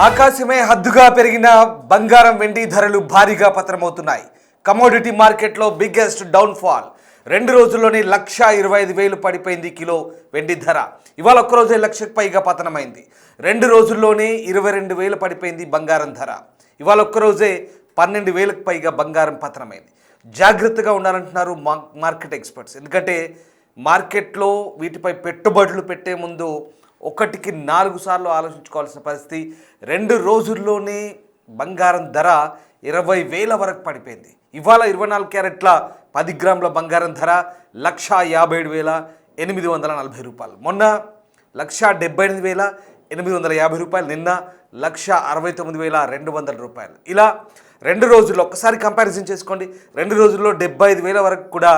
ఆకాశమే హద్దుగా పెరిగిన బంగారం వెండి ధరలు భారీగా పతనమవుతున్నాయి. కమోడిటీ మార్కెట్లో బిగ్గెస్ట్ డౌన్ఫాల్. 2 రోజుల్లోనే 1,25,000 పడిపోయింది కిలో వెండి ధర. ఇవాళ ఒక్కరోజే 1,00,000కు పైగా పతనమైంది. 2 రోజుల్లోనే 22,000 పడిపోయింది బంగారం ధర. ఇవాళ ఒక్కరోజే 12,000కు పైగా బంగారం పతనమైంది. జాగ్రత్తగా ఉండాలంటున్నారు మార్కెట్ ఎక్స్పర్ట్స్. ఎందుకంటే మార్కెట్లో వీటిపై పెట్టుబడులు పెట్టే ముందు ఒకటికి 4 సార్లు ఆలోచించుకోవాల్సిన పరిస్థితి. 2 రోజుల్లోనే బంగారం ధర 20,000 వరకు పడిపోయింది. ఇవాళ 24 క్యారెట్ల 10 గ్రాముల బంగారం ధర 1,57,840 రూపాయలు. మొన్న 1,78,850 రూపాయలు. నిన్న 1,69,200 రూపాయలు. ఇలా 2 రోజుల్లో ఒక్కసారి కంపారిజన్ చేసుకోండి. 2 రోజుల్లో 75,000 వరకు కూడా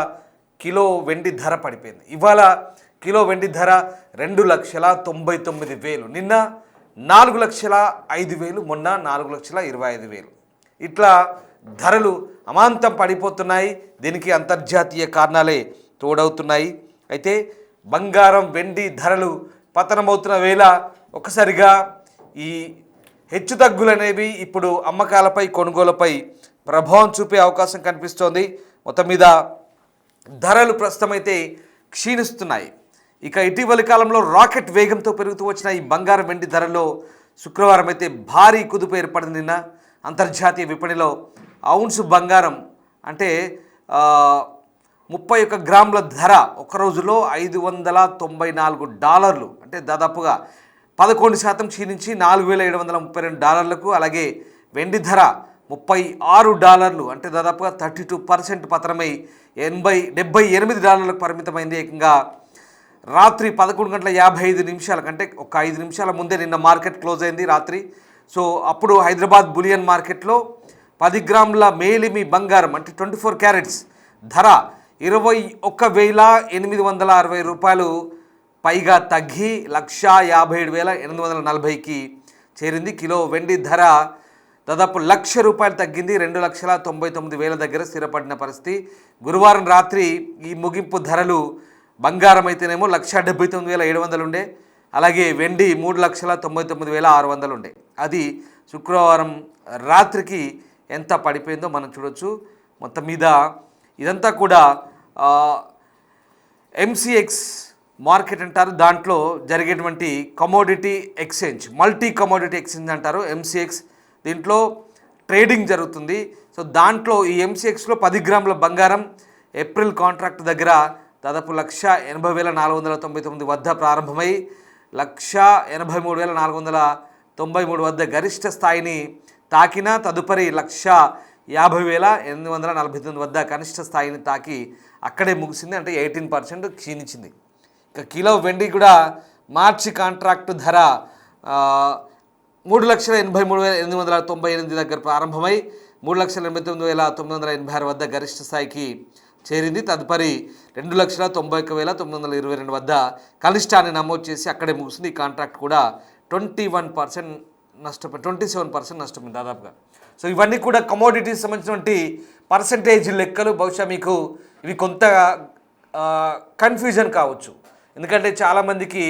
కిలో వెండి ధర పడిపోయింది. ఇవాళ కిలో వెండి ధర 2,99,000. నిన్న 4,05,000, మొన్న 4,25,000. ఇట్లా ధరలు అమాంతం పడిపోతున్నాయి. దీనికి అంతర్జాతీయ కారణాలే తోడవుతున్నాయి. అయితే బంగారం వెండి ధరలు పతనమవుతున్న వేళ ఒక్కసారిగా ఈ హెచ్చుతగ్గులు అనేవి ఇప్పుడు అమ్మకాలపై కొనుగోలుపై ప్రభావం చూపే అవకాశం కనిపిస్తోంది. మొత్తం మీద ధరలు ప్రస్తుతమైతే క్షీణిస్తున్నాయి. ఇక ఇటీవలి కాలంలో రాకెట్ వేగంతో పెరుగుతూ వచ్చిన ఈ బంగారం వెండి ధరల్లో శుక్రవారం అయితే భారీ కుదుపు ఏర్పడింది. నిన్న అంతర్జాతీయ విపణిలో ఔన్స్ బంగారం అంటే 31 గ్రాముల ధర ఒక రోజులో $594, అంటే దాదాపుగా 11% క్షీణించి $4,732. అలాగే వెండి ధర $36, అంటే దాదాపుగా 32% పతనమై $78 పరిమితమైంది. ఏకంగా రాత్రి 11:55 కంటే ఒక 5 నిమిషాల ముందే నిన్న మార్కెట్ క్లోజ్ అయింది రాత్రి. సో అప్పుడు హైదరాబాద్ బులియన్ మార్కెట్లో 10 గ్రాముల మేలిమి బంగారం అంటే 24 క్యారెట్స్ ధర 21,860 రూపాయలు పైగా తగ్గి 1,57,840కి చేరింది. కిలో వెండి ధర దాదాపు ₹1,00,000 తగ్గింది. 2,99,000 దగ్గర స్థిరపడిన పరిస్థితి. గురువారం రాత్రి ఈ ముగింపు ధరలు బంగారం అయితేనేమో 1,79,700 ఉండే, అలాగే వెండి 3,99,600 ఉండే. అది శుక్రవారం రాత్రికి ఎంత పడిపోయిందో మనం చూడొచ్చు. మొత్తం మీద ఇదంతా కూడా ఎంసీఎక్స్ మార్కెట్ అంటారు. దాంట్లో జరిగేటువంటి commodity exchange, multi commodity exchange అంటారు ఎంసీఎక్స్. దీంట్లో ట్రేడింగ్ జరుగుతుంది. సో దాంట్లో ఈ ఎంసీఎక్స్లో 10 గ్రాముల బంగారం ఏప్రిల్ కాంట్రాక్ట్ దగ్గర దాదాపు 1,80,499 వద్ద ప్రారంభమై 1,83,493 వద్ద గరిష్ట స్థాయిని తాకిన తదుపరి 1,50,849 వద్ద కనిష్ట స్థాయిని తాకి అక్కడే ముగిసింది. అంటే 18% క్షీణించింది. ఇక కిలో వెండి కూడా మార్చి కాంట్రాక్టు ధర 3,83,898 దగ్గర ప్రారంభమై 3,89,986 వద్ద గరిష్ట స్థాయికి చేరింది. తదుపరి 2,91,922 వద్ద కనిష్టాన్ని నమోదు చేసి అక్కడే ముగిసింది. ఈ కాంట్రాక్ట్ కూడా 27% నష్టపోయింది దాదాపుగా. సో ఇవన్నీ కూడా కమోడిటీస్ సంబంధించినటువంటి పర్సంటేజ్ లెక్కలు. బహుశా మీకు ఇవి కొంత కన్ఫ్యూజన్ కావచ్చు. ఎందుకంటే చాలామందికి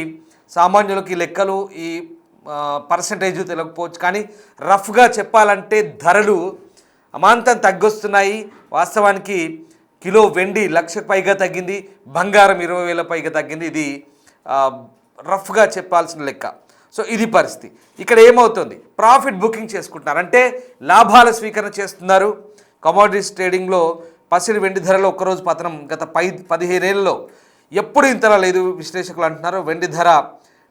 సామాన్యులకి లెక్కలు ఈ పర్సంటేజ్ తెలియకపోవచ్చు. కానీ రఫ్గా చెప్పాలంటే ధరలు అమాంతం తగ్గొస్తున్నాయి. వాస్తవానికి కిలో వెండి 1,00,000 పైగా తగ్గింది, బంగారం 20,000 పైగా తగ్గింది. ఇది రఫ్గా చెప్పాల్సిన లెక్క. సో ఇది పరిస్థితి. ఇక్కడ ఏమవుతుంది, ప్రాఫిట్ బుకింగ్ చేసుకుంటున్నారు, అంటే లాభాల స్వీకరణ చేస్తున్నారు. కమోడిటీస్ ట్రేడింగ్లో పసిడి వెండి ధరలో ఒక్కరోజు పతనం గత 15 ఏళ్ళలో ఎప్పుడు ఇంతలా లేదు విశ్లేషకులు అంటున్నారు. వెండి ధర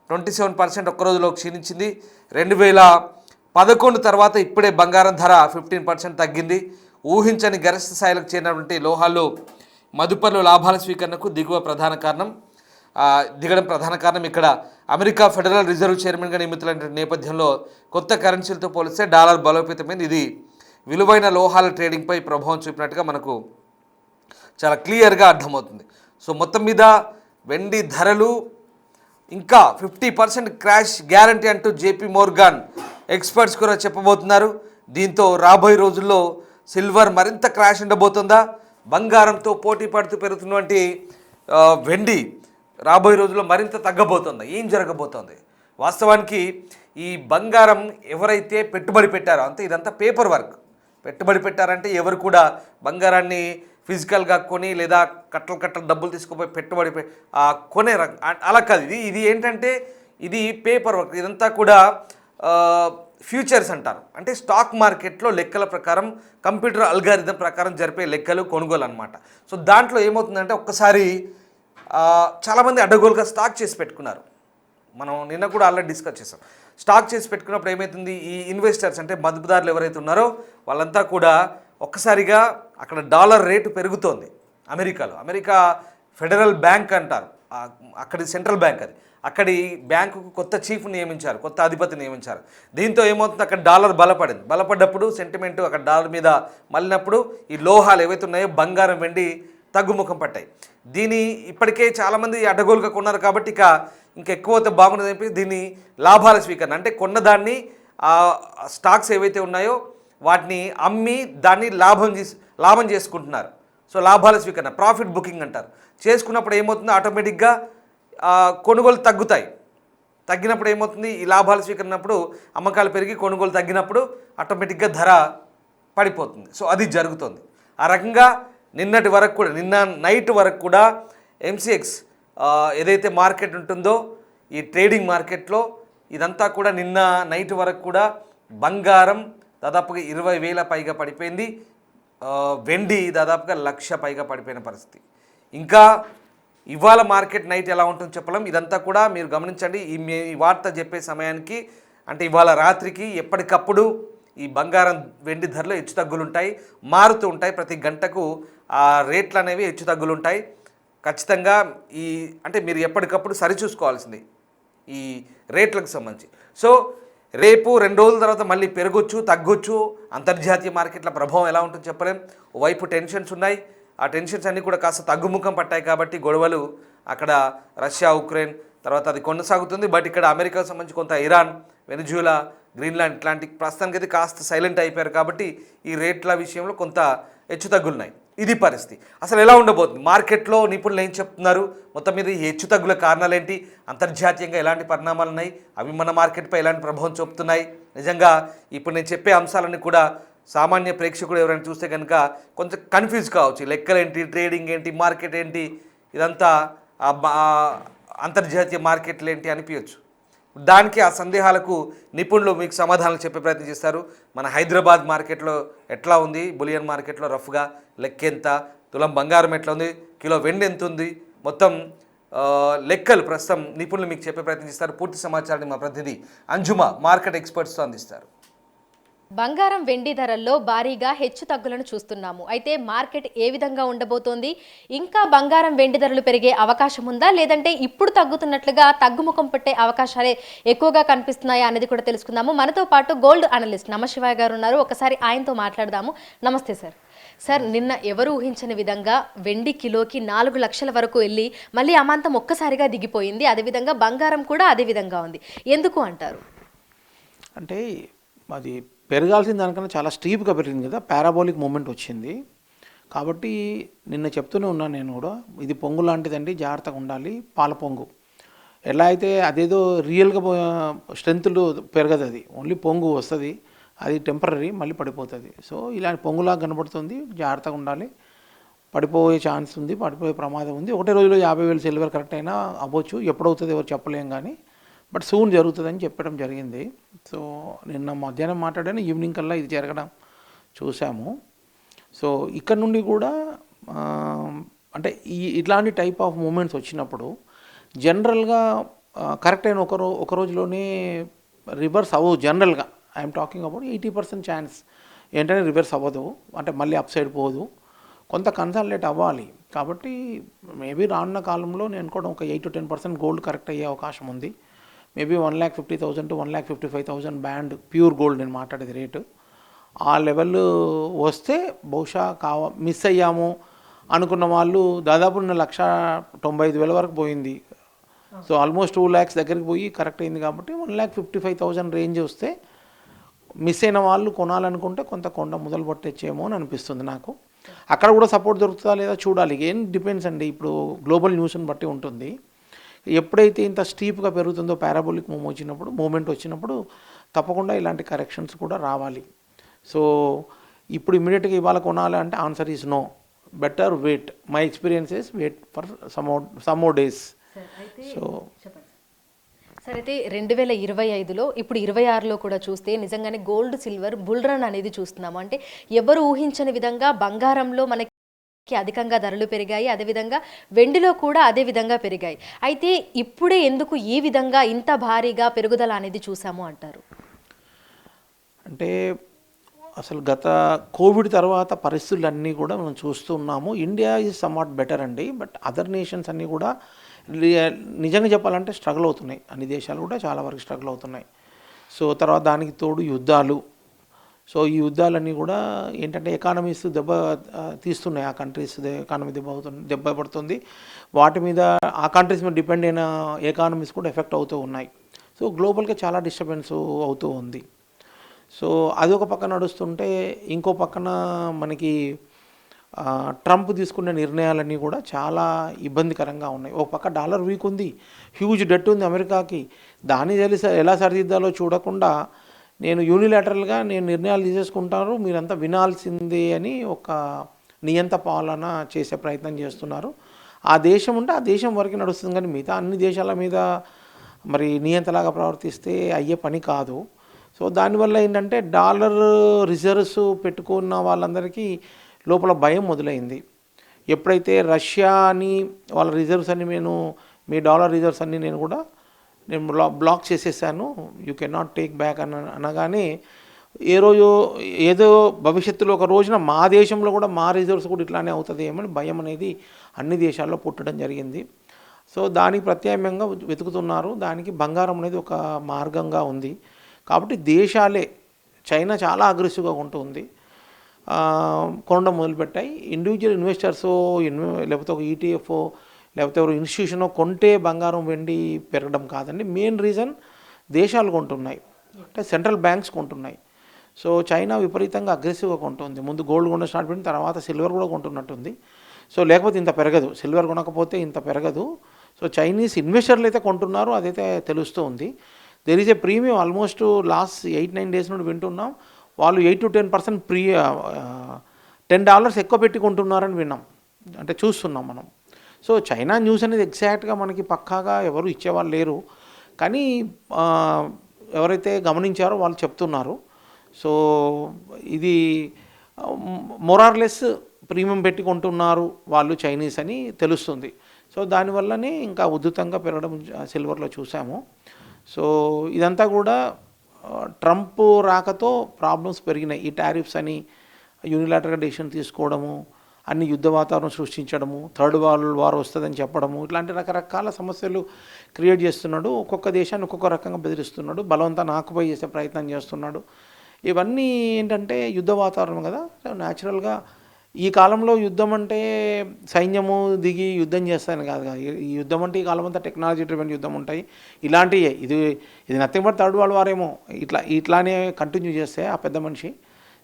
27% ఒక్క రోజులో క్షీణించింది. 2011 తర్వాత ఇప్పుడే బంగారం ధర 15% తగ్గింది. ఊహించని గరిష్ట స్థాయిలకు చేరినటువంటి లోహాలు మదుపర్లు లాభాల స్వీకరణకు దిగడం ప్రధాన కారణం. ఇక్కడ అమెరికా ఫెడరల్ రిజర్వ్ చైర్మన్గా నియమితులైన నేపథ్యంలో కొత్త కరెన్సీలతో పోలిస్తే డాలర్ బలోపేతమైంది. ఇది విలువైన లోహాల ట్రేడింగ్పై ప్రభావం చూపినట్టుగా మనకు చాలా క్లియర్గా అర్థమవుతుంది. సో మొత్తం మీద వెండి ధరలు ఇంకా 50% క్రాష్ గ్యారంటీ అంటూ జేపీ మోర్గాన్ ఎక్స్పర్ట్స్ కూడా చెప్పబోతున్నారు. దీంతో రాబోయే రోజుల్లో సిల్వర్ మరింత క్రాష్ ఉండబోతుందా, బంగారంతో పోటీ పడుతూ పెరుగుతున్నటువంటి వెండి రాబోయే రోజుల్లో మరింత తగ్గబోతుందా, ఏం జరగబోతోంది? వాస్తవానికి ఈ బంగారం ఎవరైతే పెట్టుబడి పెట్టారో అంతే, ఇదంతా పేపర్ వర్క్. పెట్టుబడి పెట్టారంటే ఎవరు కూడా బంగారాన్ని ఫిజికల్గా కొని లేదా కట్టలు డబ్బులు తీసుకుపోయి పెట్టుబడి కొనే అలా కాదు. ఇది ఏంటంటే ఇది పేపర్ వర్క్. ఇదంతా కూడా ఫ్యూచర్స్ అంటారు. అంటే స్టాక్ మార్కెట్లో లెక్కల ప్రకారం కంప్యూటర్ అల్గారిథం ప్రకారం జరిపే లెక్కలు కొనుగోలు అనమాట. సో దాంట్లో ఏమవుతుందంటే ఒక్కసారి చాలామంది అడ్డగోలుగా స్టాక్ చేసి పెట్టుకున్నారు. మనం నిన్న కూడా ఆల్రెడీ డిస్కస్ చేసాం. స్టాక్ చేసి పెట్టుకున్నప్పుడు ఏమవుతుంది, ఈ ఇన్వెస్టర్స్ అంటే మదుపుదారులు ఎవరైతే ఉన్నారో వాళ్ళంతా కూడా ఒక్కసారిగా అక్కడ డాలర్ రేటు పెరుగుతోంది. అమెరికా ఫెడరల్ బ్యాంక్ అంటారు, అక్కడి సెంట్రల్ బ్యాంక్ అది. అక్కడి బ్యాంకుకు కొత్త చీఫ్ నియమించారు, కొత్త అధిపతి నియమించారు. దీంతో ఏమవుతుంది, అక్కడ డాలర్ బలపడ్డప్పుడు సెంటిమెంట్ అక్కడ డాలర్ మీద మళ్ళినప్పుడు ఈ లోహాలు ఏవైతే ఉన్నాయో బంగారం వెండి తగ్గుముఖం పట్టాయి. దీని ఇప్పటికే చాలామంది అడ్డగోలుగా కొన్నారు కాబట్టి ఇంకా ఎక్కువ అయితే బాగుంటుంది చెప్పి దీన్ని లాభాల స్వీకరణ అంటే కొన్నదాన్ని స్టాక్స్ ఏవైతే ఉన్నాయో వాటిని అమ్మి దాన్ని లాభం చేసుకుంటున్నారు. సో లాభాల స్వీకరణ, ప్రాఫిట్ బుకింగ్ అంటారు. చేసుకున్నప్పుడు ఏమవుతుంది, ఆటోమేటిక్గా కొనుగోలు తగ్గినప్పుడు ఏమవుతుంది, ఈ లాభాలు స్వీకరించినప్పుడు అమ్మకాలు పెరిగి కొనుగోలు తగ్గినప్పుడు ఆటోమేటిక్గా ధర పడిపోతుంది. సో అది జరుగుతుంది. ఆ రకంగా నిన్న నైట్ వరకు కూడా ఎంసీఎక్స్ ఏదైతే మార్కెట్ ఉంటుందో ఈ ట్రేడింగ్ మార్కెట్లో ఇదంతా కూడా నిన్న నైట్ వరకు కూడా బంగారం దాదాపుగా 20,000 పైగా పడిపోయింది. వెండి దాదాపుగా 1,00,000 పైగా పడిపోయిన పరిస్థితి. ఇంకా ఇవాళ మార్కెట్ నైట్ ఎలా ఉంటుందో చెప్పలేం. ఇదంతా కూడా మీరు గమనించండి. ఈ వార్త చెప్పే సమయానికి అంటే ఇవాళ రాత్రికి ఎప్పటికప్పుడు ఈ బంగారం వెండి ధరలు హెచ్చుతగ్గులు ఉంటాయి, మారుతూ ఉంటాయి. ప్రతి గంటకు ఆ రేట్లు అనేవి హెచ్చుతగ్గులు ఉంటాయి. ఖచ్చితంగా అంటే మీరు ఎప్పటికప్పుడు సరిచూసుకోవాల్సింది ఈ రేట్లకు సంబంధించి. సో రేపు 2 రోజుల తర్వాత మళ్ళీ పెరగొచ్చు, తగ్గొచ్చు. అంతర్జాతీయ మార్కెట్ల ప్రభావం ఎలా ఉంటుందో చెప్పలేం. ఓవైపు టెన్షన్స్ ఉన్నాయి, ఆ టెన్షన్స్ అన్నీ కూడా కాస్త తగ్గుముఖం పట్టాయి కాబట్టి గొడవలు అక్కడ రష్యా ఉక్రెయిన్ తర్వాత అది కొనసాగుతుంది. బట్ ఇక్కడ అమెరికాకు సంబంధించి కొంత ఇరాన్, వెనిజులా, గ్రీన్లాండ్ ఇట్లాంటి ప్రస్తుతానికి అయితే కాస్త సైలెంట్ అయిపోయారు కాబట్టి ఈ రేట్ల విషయంలో కొంత హెచ్చుతగ్గులున్నాయి. ఇది పరిస్థితి. అసలు ఎలా ఉండబోతుంది మార్కెట్లో నిపుణులు ఏం చెప్తున్నారు, మొత్తం మీద ఈ హెచ్చుతగ్గుల కారణాలు ఏంటి, అంతర్జాతీయంగా ఎలాంటి పరిణామాలు ఉన్నాయి, అవి మన మార్కెట్పై ఎలాంటి ప్రభావం చూపుతున్నాయి. నిజంగా ఇప్పుడు నేను చెప్పే అంశాలన్నీ కూడా సామాన్య ప్రేక్షకుడు ఎవరైనా చూస్తే కనుక కొంచెం కన్ఫ్యూజ్ కావచ్చు. లెక్కలేంటి, ట్రేడింగ్ ఏంటి, మార్కెట్ ఏంటి, ఇదంతా అంతర్జాతీయ మార్కెట్లు ఏంటి అనిపించచ్చు. దానికి ఆ సందేహాలకు నిపుణులు మీకు సమాధానాలు చెప్పే ప్రయత్నం చేస్తారు. మన హైదరాబాద్ మార్కెట్లో ఎట్లా ఉంది, బులియన్ మార్కెట్లో రఫ్గా లెక్కెంత, తులం బంగారం ఎట్లా ఉంది, కిలో వెండి ఎంత ఉంది, మొత్తం లెక్కలు ప్రస్తుతం నిపుణులు మీకు చెప్పే ప్రయత్నం చేస్తారు. పూర్తి సమాచారాన్ని మా ప్రతినిధి అంజుమా మార్కెట్ ఎక్స్పర్ట్స్తో అందిస్తారు. బంగారం వెండి ధరల్లో భారీగా హెచ్చుతగ్గులను చూస్తున్నాము. అయితే మార్కెట్ ఏ విధంగా ఉండబోతోంది, ఇంకా బంగారం వెండి ధరలు పెరిగే అవకాశం ఉందా, లేదంటే ఇప్పుడు తగ్గుతున్నట్లుగా తగ్గుముఖం పట్టే అవకాశాలే ఎక్కువగా కనిపిస్తున్నాయా అనేది కూడా తెలుసుకుందాము. మనతో పాటు గోల్డ్ అనలిస్ట్ నమశివాయ గారు ఉన్నారు. ఒకసారి ఆయనతో మాట్లాడదాము. నమస్తే సార్. సార్, నిన్న ఎవరు ఊహించని విధంగా వెండి కిలోకి 4 లక్షల వరకు వెళ్ళి మళ్ళీ అమాంతం ఒక్కసారిగా దిగిపోయింది. అదేవిధంగా బంగారం కూడా అదే విధంగా ఉంది. ఎందుకు అంటారు? అంటే అది పెరగాల్సిన దానికన్నా చాలా స్టీప్గా పెరిగింది కదా, పారాబోలిక్ మూమెంట్ వచ్చింది. కాబట్టి నిన్న చెప్తూనే ఉన్నాను నేను కూడా, ఇది పొంగు లాంటిదండి, జాగ్రత్తగా ఉండాలి. పాల పొంగు ఎలా అయితే అదేదో రియల్గా స్ట్రెంత్లు పెరగదు, అది ఓన్లీ పొంగు వస్తుంది, అది టెంపరీ, మళ్ళీ పడిపోతుంది. సో ఇలాంటి పొంగులాగా కనబడుతుంది, జాగ్రత్తగా ఉండాలి. పడిపోయే ఛాన్స్ ఉంది, పడిపోయే ప్రమాదం ఉంది. ఒకటే రోజులో 50,000 సిల్వర్ కరెక్ట్ అయినా అవ్వచ్చు, ఎప్పుడవుతుంది ఎవరు చెప్పలేం, కానీ బట్ సూన్ జరుగుతుందని చెప్పడం జరిగింది. సో నిన్న మధ్యాహ్నం మాట్లాడాను, ఈవినింగ్ కల్లా ఇది జరగడం చూసాము. సో ఇక్కడ నుండి కూడా అంటే ఇట్లాంటి టైప్ ఆఫ్ మూమెంట్స్ వచ్చినప్పుడు జనరల్గా కరెక్ట్ అయిన ఒక రోజులోనే రివర్స్ అవ్వదు. జనరల్గా ఐఎమ్ టాకింగ్ అబౌట్ 80% ఛాన్స్ ఏంటంటే రివర్స్ అవ్వదు, అంటే మళ్ళీ అప్ సైడ్ పోదు, కొంత కన్సాలిడేట్ అవ్వాలి. కాబట్టి మేబీ రానున్న కాలంలో నేను అనుకోవడం ఒక 8 to 10% గోల్డ్ కరెక్ట్ అయ్యే అవకాశం ఉంది. Maybe 1,50,000 to 1,55,000 band pure gold నేను మాట్లాడేది రేటు. ఆ లెవెల్ వస్తే బహుశా మిస్ అయ్యాము అనుకున్న వాళ్ళు దాదాపు 1,90,000 వరకు పోయింది. సో ఆల్మోస్ట్ 2 lakhs దగ్గరికి పోయి కరెక్ట్ అయింది. కాబట్టి 1,55,000 రేంజ్ వస్తే మిస్ అయిన వాళ్ళు కొనాలనుకుంటే కొంత కొండ మొదలు పట్టేచ్చేమో అని అనిపిస్తుంది నాకు. అక్కడ కూడా సపోర్ట్ దొరుకుతుందా లేదా చూడాలి. ఏం డిపెండ్స్ అండి, ఇప్పుడు గ్లోబల్ న్యూస్ని బట్టి ఉంటుంది. ఎప్పుడైతే ఇంత స్టీప్గా పెరుగుతుందో పారాబోలిక్ మూమెంట్ వచ్చినప్పుడు తప్పకుండా ఇలాంటి కరెక్షన్స్ కూడా రావాలి. సో ఇప్పుడు ఇమీడియట్గా ఇవాళ కొనాలి అంటే answer is no. Better wait. My experiences wait for some more days. So సరే, అయితే 2025లో ఇప్పుడు 26లో కూడా చూస్తే నిజంగానే గోల్డ్ సిల్వర్ బుల్ రన్ అనేది చూస్తున్నాము. అంటే ఎవరు ఊహించని విధంగా బంగారంలో మనకి అధికంగా ధరలు పెరిగాయి, అదేవిధంగా వెండిలో కూడా అదే విధంగా పెరిగాయి. అయితే ఇప్పుడే ఎందుకు ఈ విధంగా ఇంత భారీగా పెరుగుదల అనేది చూసాము అంటారు? అంటే అసలు గత కోవిడ్ తర్వాత పరిస్థితులన్నీ కూడా మనం చూస్తూ ఉన్నాము. ఇండియా ఈజ్ సమ్వాట్ బెటర్ అండి, బట్ అదర్ నేషన్స్ అన్నీ కూడా నిజంగా చెప్పాలంటే స్ట్రగుల్ అవుతున్నాయి. అన్ని దేశాలు కూడా చాలా వరకు స్ట్రగుల్ అవుతున్నాయి. సో తర్వాత దానికి తోడు యుద్ధాలు. సో ఈ యుద్ధాలన్నీ కూడా ఏంటంటే ఎకానమీస్ తీస్తున్నాయి. ఆ కంట్రీస్ ఎకానమీ దెబ్బ పడుతుంది. వాటి మీద ఆ కంట్రీస్ మీద డిపెండ్ అయిన ఎకానమీస్ కూడా ఎఫెక్ట్ అవుతూ ఉన్నాయి. సో గ్లోబల్గా చాలా డిస్టర్బెన్స్ అవుతూ ఉంది. సో అది ఒక పక్క నడుస్తుంటే ఇంకో పక్కన మనకి ట్రంప్ తీసుకునే నిర్ణయాలన్నీ కూడా చాలా ఇబ్బందికరంగా ఉన్నాయి. ఒక పక్క డాలర్ వీక్ ఉంది, హ్యూజ్ డెట్ ఉంది అమెరికాకి. దాన్ని ఎలా సరిదిద్దాలో చూడకుండా నేను యూనిలాటరల్గా నిర్ణయాలు తీసేసుకుంటాను, మీరంతా వినాల్సిందే అని ఒక నియంత పాలన చేసే ప్రయత్నం చేస్తున్నారు. ఆ దేశం ఉంటే ఆ దేశం వరకు నడుస్తుంది, కానీ మిగతా అన్ని దేశాల మీద మరి నియంతలాగా ప్రవర్తిస్తే అయ్యే పని కాదు. సో దానివల్ల ఏంటంటే డాలర్ రిజర్వ్స్ పెట్టుకున్న వాళ్ళందరికీ లోపల భయం మొదలైంది. ఎప్పుడైతే రష్యాని వాళ్ళ రిజర్వ్స్ అన్ని మీ డాలర్ రిజర్వ్స్ అన్నీ నేను బ్లాక్ చేసేసాను, you can not take back అనగానే ఏదో భవిష్యత్తులో ఒక రోజున మా దేశంలో కూడా మా రిజర్వ్స్ కూడా ఇట్లానే అవుతుంది ఏమని భయం అనేది అన్ని దేశాల్లో పుట్టడం జరిగింది. సో దానికి ప్రత్యామ్నాయంగా వెతుకుతున్నారు. దానికి బంగారం అనేది ఒక మార్గంగా ఉంది. కాబట్టి దేశాలే, చైనా చాలా అగ్రెసివ్గా ఉంటుంది, కొనడం మొదలుపెట్టాయి. ఇండివిజువల్ ఇన్వెస్టర్స్ లేకపోతే ఒక ఈటీఎఫ్ లేకపోతే ఎవరు ఇన్స్టిట్యూషన్ కొంటే బంగారం వెండి పెరగడం కాదండి. మెయిన్ రీజన్ దేశాలు కొంటున్నాయి, అంటే సెంట్రల్ బ్యాంక్స్ కొంటున్నాయి. సో చైనా విపరీతంగా అగ్రెసివ్గా కొంటుంది. ముందు గోల్డ్ కొనడం స్టార్ట్ పెట్టిన తర్వాత సిల్వర్ కూడా కొంటున్నట్టుంది. సో లేకపోతే ఇంత పెరగదు, సిల్వర్ కొనకపోతే ఇంత పెరగదు. సో చైనీస్ ఇన్వెస్టర్లు అయితే కొంటున్నారు, అదైతే తెలుస్తూ ఉంది. There is a premium almost last 8-9 days నుండి వింటున్నాం. వాళ్ళు 8 to 10% $10 ఎక్కువ పెట్టి కొంటున్నారని విన్నాం, అంటే చూస్తున్నాం మనం. సో చైనా న్యూస్ అనేది ఎగ్జాక్ట్గా మనకి పక్కాగా ఎవరు ఇచ్చేవాళ్ళు లేరు, కానీ ఎవరైతే గమనించారో వాళ్ళు చెప్తున్నారు. సో ఇది మొరార్లెస్ ప్రీమియం పెట్టి కొంటున్నారు వాళ్ళు చైనీస్ అని తెలుస్తుంది. సో దానివల్లనే ఇంకా ఉధృతంగా పెరగడం సిల్వర్లో చూసాము. సో ఇదంతా కూడా ట్రంప్ రాకతో ప్రాబ్లమ్స్ పెరిగినాయి. ఈ టారిఫ్స్ అని యూనిలాటరల్గా డెసిషన్ తీసుకోవడము, అన్ని యుద్ధ వాతావరణం సృష్టించడము, థర్డ్ వరల్డ్ వార్ వస్తుందని చెప్పడము, ఇట్లాంటి రకరకాల సమస్యలు క్రియేట్ చేస్తున్నాడు. ఒక్కొక్క దేశాన్ని ఒక్కొక్క రకంగా బెదిరిస్తున్నాడు, బలవంతాన్ని ఆక్యుపై చేసే ప్రయత్నం చేస్తున్నాడు. ఇవన్నీ ఏంటంటే యుద్ధ వాతావరణం కదా. న్యాచురల్గా ఈ కాలంలో యుద్ధం అంటే సైన్యము దిగి యుద్ధం చేస్తాను కాదు కదా. ఈ యుద్ధం అంటే ఈ కాలం అంతా టెక్నాలజీ డ్రివెన్ యుద్ధం ఉంటాయి, ఇలాంటివే. ఇది nothing but third world war ఏమో ఇట్లానే కంటిన్యూ చేస్తే ఆ పెద్ద మనిషి.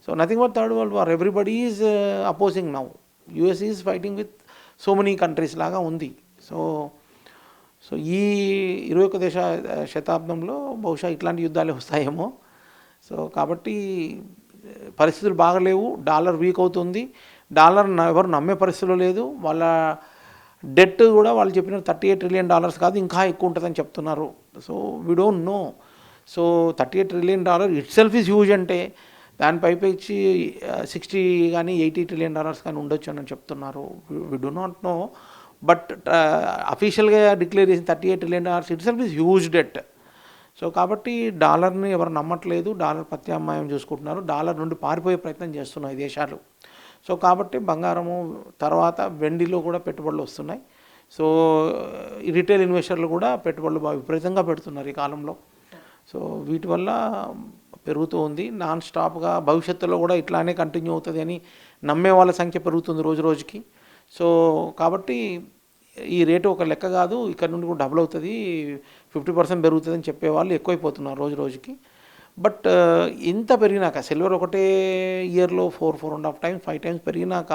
So nothing but third world war, everybody is opposing now. US is fighting with so many countries లాగా ఉంది. సో ఈ 21వ శతాబ్దంలో బహుశా ఇట్లాంటి యుద్ధాలే వస్తాయేమో. సో కాబట్టి పరిస్థితులు బాగలేవు, డాలర్ వీక్ అవుతుంది. డాలర్ ఎవరు నమ్మే పరిస్థితులు లేదు. వాళ్ళ డెట్ కూడా వాళ్ళు చెప్పిన $38 trillion కాదు, ఇంకా ఎక్కువ ఉంటుందని చెప్తున్నారు. So we don't know. So $38 trillion itself is huge. అంటే దానిపై ఇచ్చి 60 కానీ $80 trillion కానీ ఉండొచ్చు అని చెప్తున్నారు. We do not know. But అఫీషియల్గా డిక్లేర్ చేసిన $38 trillion itself is huge debt. So కాబట్టి డాలర్ని ఎవరు నమ్మట్లేదు, డాలర్ ప్రత్యామ్నాయం చూసుకుంటున్నారు, డాలర్ నుండి పారిపోయే ప్రయత్నం చేస్తున్నాయి దేశాలు. సో కాబట్టి బంగారము తర్వాత వెండిలో కూడా పెట్టుబడులు వస్తున్నాయి. సో రిటైల్ ఇన్వెస్టర్లు కూడా పెట్టుబడులు బాగా విపరీతంగా పెడుతున్నారు ఈ కాలంలో. సో వీటి వల్ల పెరుగుతూ ఉంది నాన్ స్టాప్గా. భవిష్యత్తులో కూడా ఇట్లానే కంటిన్యూ అవుతుంది అని నమ్మే వాళ్ళ సంఖ్య పెరుగుతుంది రోజు రోజుకి. సో కాబట్టి ఈ రేటు ఒక లెక్క కాదు, ఇక్కడ నుండి కూడా డబుల్ అవుతుంది, 50% పెరుగుతుంది అని చెప్పేవాళ్ళు ఎక్కువైపోతున్నారు రోజు రోజుకి. బట్ ఇంత పెరిగినాక సిల్వర్ ఒకటే ఇయర్లో 4.5 times 5 times పెరిగినాక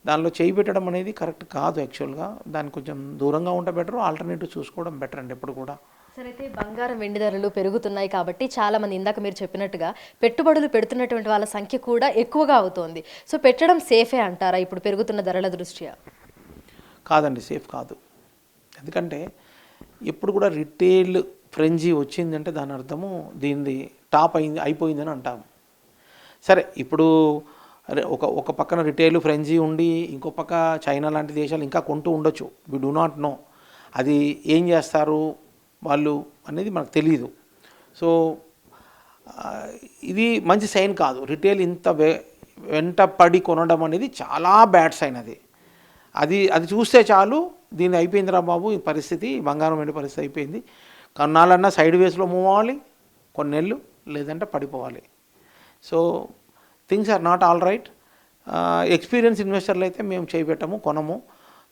దానిలో చేయి పెట్టడం అనేది కరెక్ట్ కాదు. యాక్చువల్గా దానికి కొంచెం దూరంగా ఉంటే బెటర్, ఆల్టర్నేటివ్ చూసుకోవడం బెటర్ అండి ఎప్పుడు కూడా. సరే, అయితే బంగారం వెండి ధరలు పెరుగుతున్నాయి కాబట్టి చాలామంది ఇందాక మీరు చెప్పినట్టుగా పెట్టుబడులు పెడుతున్నటువంటి వాళ్ళ సంఖ్య కూడా ఎక్కువగా అవుతోంది. సో పెట్టడం సేఫే అంటారా ఇప్పుడు పెరుగుతున్న ధరల దృష్ట్యా? కాదండి, సేఫ్ కాదు. ఎందుకంటే ఎప్పుడు కూడా రిటైల్ ఫ్రెంజీ వచ్చిందంటే దాని అర్థము దీనిది టాప్ అయిపోయిందని అంటాము. సరే, ఇప్పుడు ఒక పక్కన రిటైల్ ఫ్రెంజీ ఉండి ఇంకో పక్క చైనా లాంటి దేశాలు ఇంకా కొంటూ ఉండొచ్చు. We do not know. అది ఏం చేస్తారు వాళ్ళు అనేది మనకు తెలియదు. సో ఇది మంచి సైన్ కాదు. రిటైల్ ఇంత వెంట పడి కొనడం అనేది చాలా బ్యాడ్ సైన్. అది చూస్తే చాలు దీన్ని అయిపోయిందిరా బాబు, ఈ పరిస్థితి బంగారం వెండి పరిస్థితి అయిపోయింది, కొన్నాళ్ళన్నా సైడ్ వేస్లో మూవ్ అవ్వాలి కొన్నేళ్ళు, లేదంటే పడిపోవాలి. So things are not all right. Experience ఇన్వెస్టర్లు అయితే మేము చేయబెట్టము, కొనము.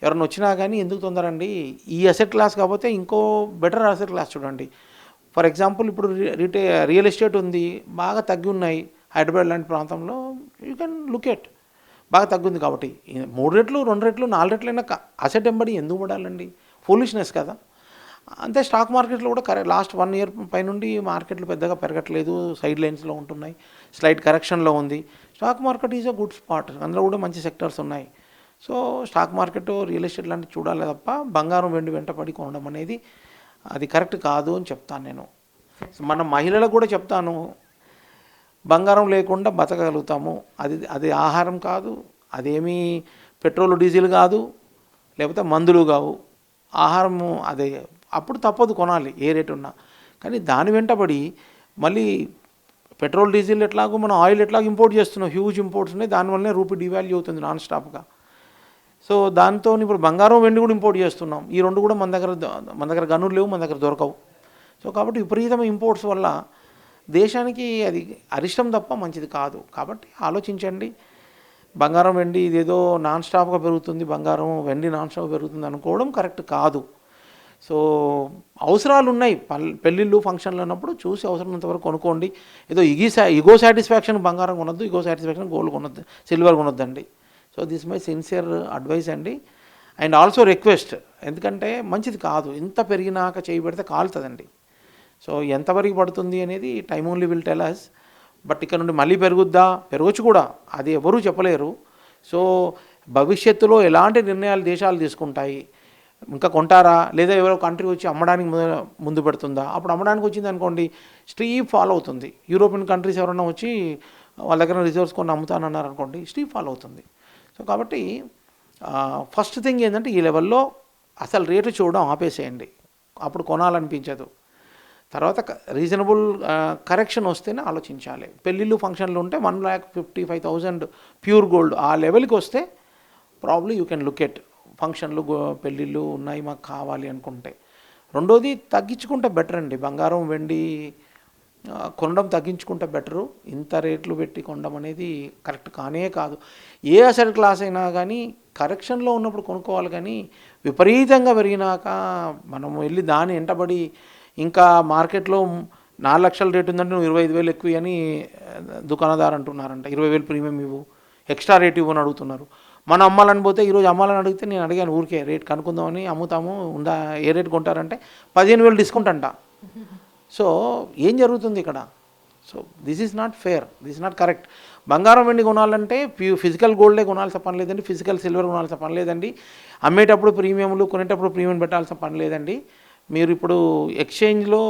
ఎవరైనా వచ్చినా కానీ ఎందుకు తొందరండి, ఈ అసెట్ క్లాస్ కాకపోతే ఇంకో బెటర్ అసెట్ క్లాస్ చూడండి. ఫర్ ఎగ్జాంపుల్ ఇప్పుడు రియల్ ఎస్టేట్ ఉంది, బాగా తగ్గి ఉన్నాయి హైదరాబాద్ లాంటి ప్రాంతంలో. యూ కెన్ లుక్ ఎట్, బాగా తగ్గుంది కాబట్టి 3 రెట్లు 2 రెట్లు 4 రెట్లైనా అసెట్ ఎంబడి ఎందుకు పడాలండి? ఫూలిష్నెస్ కదా. అంతే స్టాక్ మార్కెట్లో కూడా లాస్ట్ 1 ఇయర్ పైనుండి మార్కెట్లు పెద్దగా పెరగట్లేదు, సైడ్ లైన్స్లో ఉంటున్నాయి, స్లైట్ కరెక్షన్లో ఉంది. Stock market is a good spot, అందులో కూడా మంచి సెక్టర్స్ ఉన్నాయి. So stock market, real estate లాంటివి చూడాలి తప్ప బంగారం వెండి వెంటపడి కొనడం అనేది అది కరెక్ట్ కాదు అని చెప్తాను నేను. మన మహిళలకు కూడా చెప్తాను, బంగారం లేకుండా బతకగలుగుతాము. అది ఆహారం కాదు, అదేమీ పెట్రోల్ డీజిల్ కాదు, లేకపోతే మందులు కావు. ఆహారము అదే, అప్పుడు తప్పదు కొనాలి ఏ రేటు ఉన్నా. కానీ దాని వెంటబడి మళ్ళీ పెట్రోల్ డీజిల్ ఎట్లాగో మనం ఆయిల్ ఎట్లాగో ఇంపోర్ట్ చేస్తున్నాం, హ్యూజ్ ఇంపోర్ట్స్ ఉన్నాయి, దానివల్లనే రూపీ డివాల్యూ అవుతుంది నాన్ స్టాప్గా. సో దాంతో ఇప్పుడు బంగారం వెండి కూడా ఇంపోర్ట్ చేస్తున్నాం. ఈ రెండు కూడా మన దగ్గర గనులు లేవు, మన దగ్గర దొరకవు. సో కాబట్టి విపరీతమైన ఇంపోర్ట్స్ వల్ల దేశానికి అది అరిష్టం తప్ప మంచిది కాదు. కాబట్టి ఆలోచించండి. బంగారం వెండి ఇదేదో నాన్ స్టాప్గా పెరుగుతుంది, బంగారం వెండి నాన్ స్టాప్ పెరుగుతుంది అనుకోవడం కరెక్ట్ కాదు. సో అవసరాలు ఉన్నాయి, పెళ్ళిళ్ళు ఫంక్షన్లు అన్నప్పుడు చూసి అవసరమైనంత వరకు కొనుక్కోండి. ఏదో ఇగో సాటిస్ఫాక్షన్ బంగారం కొనొద్దు, ఇగో సాటిస్ఫాక్షన్ గోల్డ్ కొనొద్దు, సిల్వర్ కొనొద్దండి. So this my sincere advice అండి. అండ్ ఆల్సో రిక్వెస్ట్, ఎందుకంటే మంచిది కాదు, ఇంత పెరిగినాక చేయి పెడితే కాలుతుందండి. సో ఎంతవరకు పడుతుంది అనేది time only will tell us. But ఇక్కడ నుండి మళ్ళీ పెరగచ్చు కూడా, అది ఎవరూ చెప్పలేరు. సో భవిష్యత్తులో ఎలాంటి నిర్ణయాలు దేశాలు తీసుకుంటాయి, ఇంకా కొంటారా లేదా ఎవరో కంట్రీ వచ్చి అమ్మడానికి ముందు పెడుతుందా? అప్పుడు అమ్మడానికి వచ్చింది అనుకోండి, స్ట్రీప్ ఫాలో అవుతుంది. యూరోపియన్ కంట్రీస్ ఎవరైనా వచ్చి వాళ్ళ దగ్గర రిజర్వ్స్ కొన్ని అమ్ముతానన్నారు అనుకోండి, స్ట్రీప్ ఫాలో అవుతుంది. సో కాబట్టి ఫస్ట్ థింగ్ ఏంటంటే ఈ లెవెల్లో అసలు రేటు చూడడం ఆపేసేయండి, అప్పుడు కొనాలనిపించదు. తర్వాత రీజనబుల్ కరెక్షన్ వస్తేనే ఆలోచించాలి. పెళ్ళిళ్ళు ఫంక్షన్లు ఉంటే 1,55,000 ప్యూర్ గోల్డ్ ఆ లెవెల్కి వస్తే probably you can look at. ఫంక్షన్లు పెళ్ళిళ్ళు ఉన్నాయి మాకు కావాలి అనుకుంటే. రెండోది తగ్గించుకుంటే బెటర్ అండి. బంగారం వెండి కొనడం తగ్గించుకుంటే బెటరు. ఇంత రేట్లు పెట్టి కొనడం అనేది కరెక్ట్ కానే కాదు. ఏ అసెట్ క్లాస్ అయినా కానీ కరెక్షన్లో ఉన్నప్పుడు కొనుక్కోవాలి, కానీ విపరీతంగా పెరిగినాక మనం వెళ్ళి దాని వెంటబడి ఇంకా మార్కెట్లో 4 లక్షల రేటు ఉందంటే నువ్వు 25,000 ఎక్కువ అని దుకాణదారు అంటున్నారంట. 20,000 ప్రీమియం ఇవ్వు, ఎక్స్ట్రా రేట్ ఇవ్వని అడుగుతున్నారు. మనం అమ్మాలని పోతే ఈరోజు అమ్మాలని అడిగితే నేను అడిగాను ఊరికే రేట్ కనుక్కుందామని, అమ్ముతాము ఉందా ఏ రేట్ కొంటారంటే 15,000 డిస్కౌంట్ అంట. సో ఏం జరుగుతుంది ఇక్కడ? So this is not fair, this is not correct. బంగారం వెండి కొనాలంటే ఫిజికల్ గోల్డే కొనాల్సిన పని లేదండి, ఫిజికల్ సిల్వర్ కొనాల్సిన పని లేదండి, అమ్మేటప్పుడు ప్రీమియంలు కొనేటప్పుడు ప్రీమియం పెట్టాల్సిన పని లేదండి. మీరు ఇప్పుడు ఎక్స్చేంజ్లో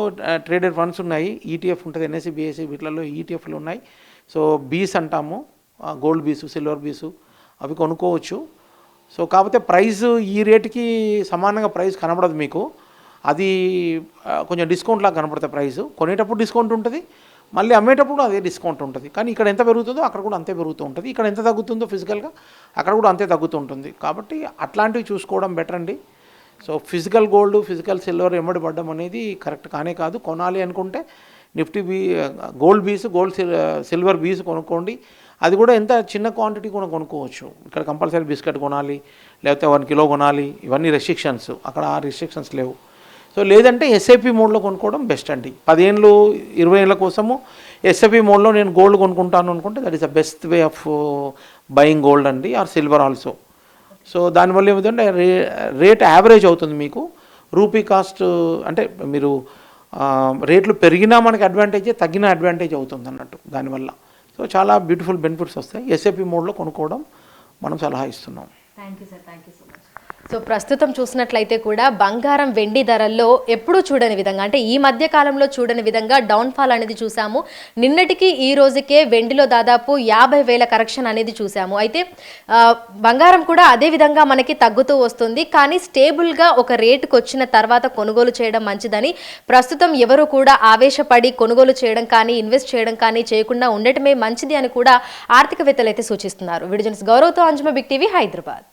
ట్రేడెడ్ ఫండ్స్ ఉన్నాయి, ఈటీఎఫ్ ఉంటుంది, ఎన్ఎస్సి బిఎస్సి వీటిలలో ఈటీఎఫ్లు ఉన్నాయి. సో బీస్ అంటాము, గోల్డ్ బీసు సిల్వర్ బీసు, అవి కొనుక్కోవచ్చు. సో కాకపోతే ప్రైస్ ఈ రేటుకి సమానంగా ప్రైస్ కనబడదు మీకు, అది కొంచెం డిస్కౌంట్ లాగా కనబడుతుంది. ప్రైస్ కొనేటప్పుడు డిస్కౌంట్ ఉంటుంది, మళ్ళీ అమ్మేటప్పుడు అదే డిస్కౌంట్ ఉంటుంది. కానీ ఇక్కడ ఎంత పెరుగుతుందో అక్కడ కూడా అంతే పెరుగుతూ ఉంటుంది, ఇక్కడ ఎంత తగ్గుతుందో ఫిజికల్గా అక్కడ కూడా అంతే తగ్గుతూ ఉంటుంది. కాబట్టి అట్లాంటివి చూసుకోవడం బెటర్ అండి. So physical gold physical silver ఎమ్మడి పడ్డం అనేది కరెక్ట్ కానే కాదు. కొనాలి అనుకుంటే నిఫ్టీ గోల్డ్ బీస్ సిల్వర్ బీస్ కొనుక్కోండి. అది కూడా ఎంత చిన్న క్వాంటిటీ కూడా కొనుక్కోవచ్చు. ఇక్కడ కంపల్సరీ బిస్కెట్ కొనాలి, లేకపోతే 1 కిలో కొనాలి, ఇవన్నీ రెస్ట్రిక్షన్స్, అక్కడ ఆ రెస్ట్రిక్షన్స్ లేవు. సో లేదంటే ఎస్ఐపి మోడ్లో కొనుక్కోవడం బెస్ట్ అండి. 10 ఏళ్ళు 20 ఏళ్ళ కోసము ఎస్ఐపి మోడ్లో నేను గోల్డ్ కొనుక్కుంటాను అనుకుంటే that is the best way of buying gold అండి, ఆర్ సిల్వర్ ఆల్సో. సో దానివల్ల ఏమవుతుందంటే రేట్ యావరేజ్ అవుతుంది మీకు. రూపీ కాస్ట్ అంటే మీరు రేట్లు పెరిగినా మనకి అడ్వాంటేజ్, తగ్గిన అడ్వాంటేజ్ అవుతుంది అన్నట్టు దానివల్ల. సో చాలా బ్యూటిఫుల్ బెనిఫిట్స్ వస్తాయి. ఎస్ఐపి మోడ్లో కొనుక్కోవడం మనం సలహా ఇస్తున్నాం. Thank you sir, thank you so much. So ప్రస్తుతం చూసినట్లయితే కూడా బంగారం వెండి ధరల్లో ఎప్పుడూ చూడని విధంగా, అంటే ఈ మధ్య కాలంలో చూడని విధంగా డౌన్ఫాల్ అనేది చూసాము. నిన్నటికి ఈ రోజుకే వెండిలో దాదాపు 50,000 కరెక్షన్ అనేది చూసాము. అయితే బంగారం కూడా అదే విధంగా మనకి తగ్గుతూ వస్తుంది. కానీ స్టేబుల్గా ఒక రేటుకు వచ్చిన తర్వాత కొనుగోలు చేయడం మంచిదని, ప్రస్తుతం ఎవరు కూడా ఆవేశపడి కొనుగోలు చేయడం కానీ ఇన్వెస్ట్ చేయడం కానీ చేయకుండా ఉండటమే మంచిది అని కూడా ఆర్థికవేత్తలు అయితే సూచిస్తున్నారు. విడిజన్స్ గౌరవ్తో అంజుమ, బిగ్ టీవీ, హైదరాబాద్.